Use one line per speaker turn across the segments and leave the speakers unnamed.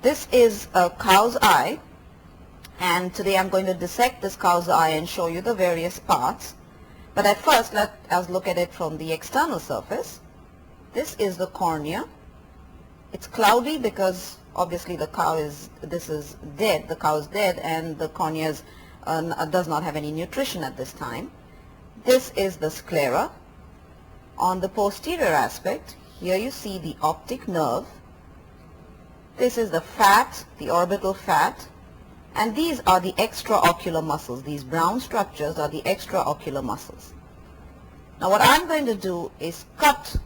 this is a cow's eye, and today I'm going to dissect this cow's eye and show you the various parts. But at first, let us look at it from the external surface. This is the cornea. It's cloudy because obviously the cow is dead. The cow is dead, and the cornea does not have any nutrition at this time. This is the sclera. On the posterior aspect, here you see the optic nerve. This is the fat, the orbital fat, and these are the extraocular muscles. These brown structures are the extraocular muscles. Now what I'm going to do is cut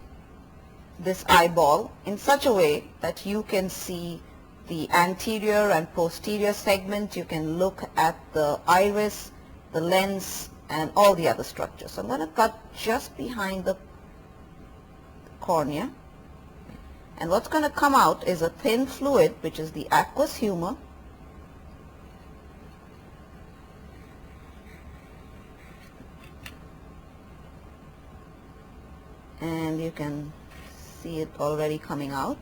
this eyeball in such a way that you can see the anterior and posterior segment. You can look at the iris, the lens, and all the other structures. So I'm going to cut just behind the cornea, and what's going to come out is a thin fluid, which is the aqueous humor. And you can see it already coming out.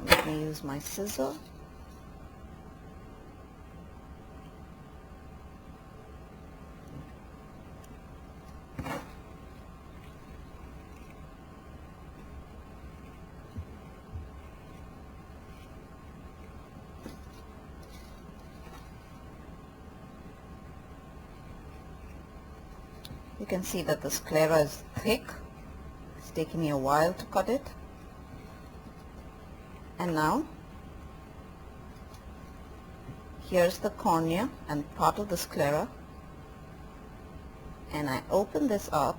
Let me use my scissor. You can see that the sclera is thick. It's taking me a while to cut it. And now, here's the cornea and part of the sclera. And I open this up.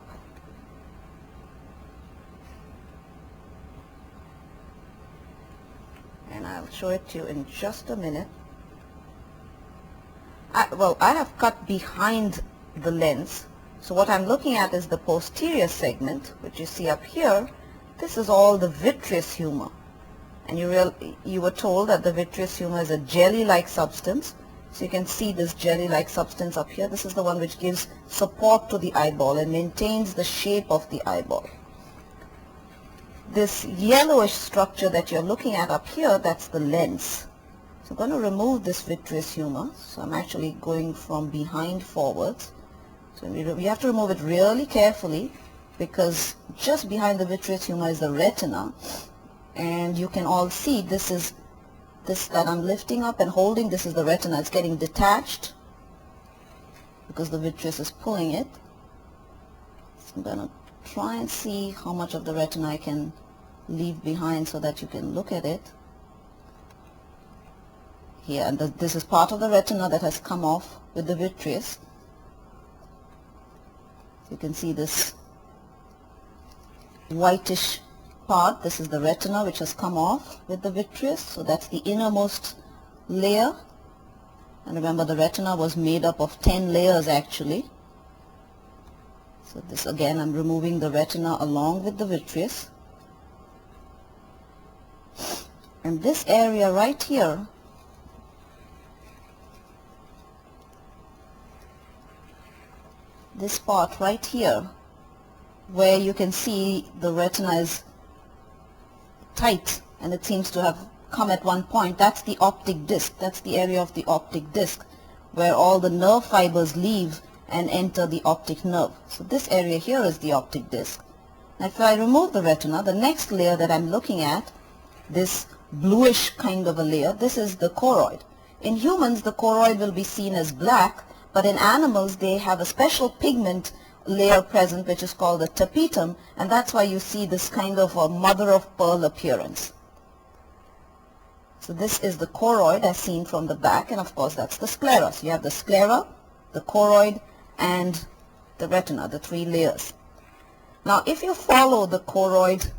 And I'll show it to you in just a minute. I have cut behind the lens. So what I'm looking at is the posterior segment, which you see up here. This is all the vitreous humor. And you were told that the vitreous humor is a jelly-like substance. So you can see this jelly-like substance up here. This is the one which gives support to the eyeball and maintains the shape of the eyeball. This yellowish structure that you're looking at up here, that's the lens. So I'm going to remove this vitreous humor. So I'm actually going from behind forwards. So we have to remove it really carefully, because just behind the vitreous humor is the retina, and you can all see this that I'm lifting up and holding. This is the retina. It's getting detached because the vitreous is pulling it. So I'm going to try and see how much of the retina I can leave behind so that you can look at it. Here, and this is part of the retina that has come off with the vitreous. You can see this whitish part. This is the retina which has come off with the vitreous. So that's the innermost layer. And remember, the retina was made up of 10 layers actually. So this again, I'm removing the retina along with the vitreous. And this area right here, this part right here, where you can see the retina is tight and it seems to have come at one point, that's the optic disc. That's the area of the optic disc where all the nerve fibers leave and enter the optic nerve. So this area here is the optic disc. Now if I remove the retina, the next layer that I'm looking at, this bluish kind of a layer, this is the choroid. In humans, the choroid will be seen as black, but in animals they have a special pigment layer present which is called the tapetum, and that's why you see this kind of a mother of pearl appearance. So this is the choroid as seen from the back, and of course that's the sclera. So you have the sclera, the choroid, and the retina, the three layers. Now if you follow the choroid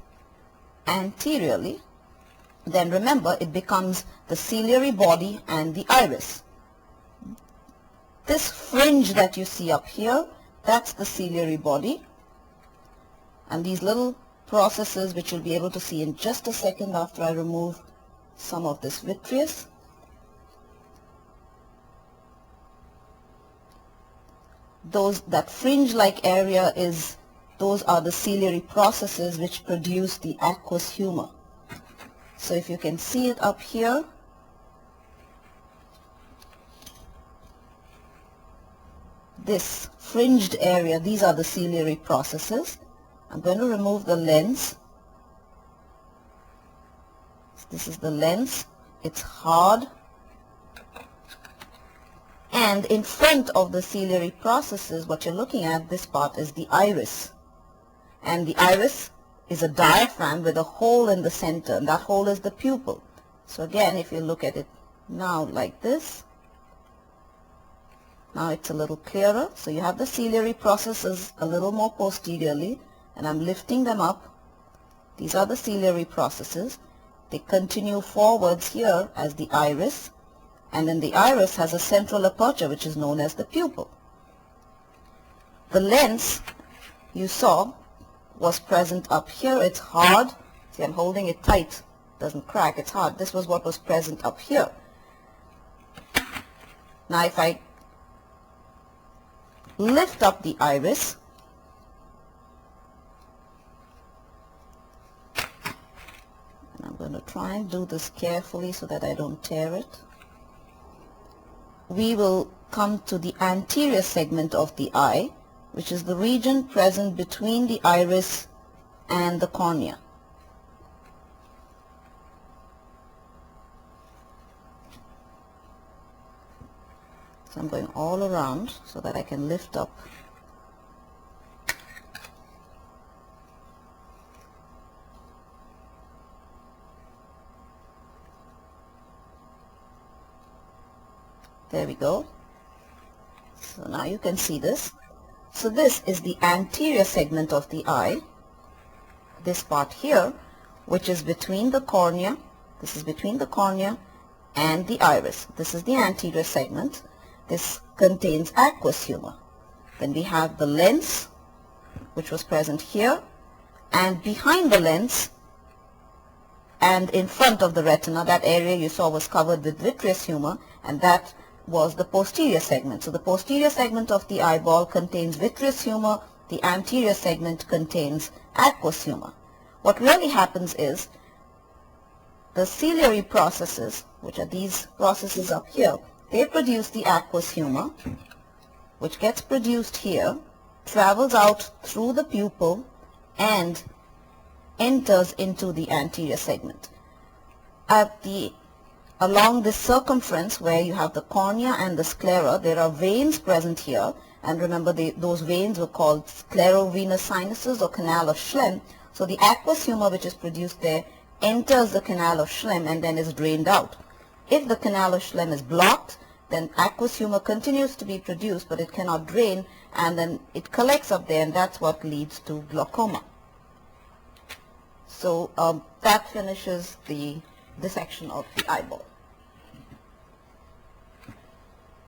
anteriorly, then remember it becomes the ciliary body and the iris. This fringe that you see up here, that's the ciliary body, and these little processes which you'll be able to see in just a second after I remove some of this vitreous. that fringe-like area those are the ciliary processes which produce the aqueous humor. So if you can see it up here, this fringed area, these are the ciliary processes. I'm going to remove the lens. This is the lens. It's hard. And in front of the ciliary processes, what you're looking at, this part is the iris. And the iris is a diaphragm with a hole in the center, and that hole is the pupil. So again, if you look at it now like this, now it's a little clearer. So you have the ciliary processes a little more posteriorly, and I'm lifting them up. These are the ciliary processes. They continue forwards here as the iris, and then the iris has a central aperture which is known as the pupil. The lens you saw was present up here. It's hard. See, I'm holding it tight. It doesn't crack. It's hard. This was what was present up here. Now if I lift up the iris, and I'm going to try and do this carefully so that I don't tear it, we will come to the anterior segment of the eye, which is the region present between the iris and the cornea. So I'm going all around so that I can lift up. There we go. So now you can see this. So this is the anterior segment of the eye, this part here, which is between the cornea. This is between the cornea and the iris. This is the anterior segment. This contains aqueous humor. Then we have the lens, which was present here, and behind the lens and in front of the retina, that area you saw was covered with vitreous humor, and that was the posterior segment. So the posterior segment of the eyeball contains vitreous humor, the anterior segment contains aqueous humor. What really happens is the ciliary processes, which are these processes up here, they produce the aqueous humor, which gets produced here, travels out through the pupil and enters into the anterior segment. Along this circumference where you have the cornea and the sclera, there are veins present here, and remember those veins were called sclerovenous sinuses or canal of Schlemm. So the aqueous humor which is produced there enters the canal of Schlemm and then is drained out. If the canal of Schlemm is blocked, then aqueous humor continues to be produced, but it cannot drain, and then it collects up there, and that's what leads to glaucoma. So that finishes the dissection of the eyeball.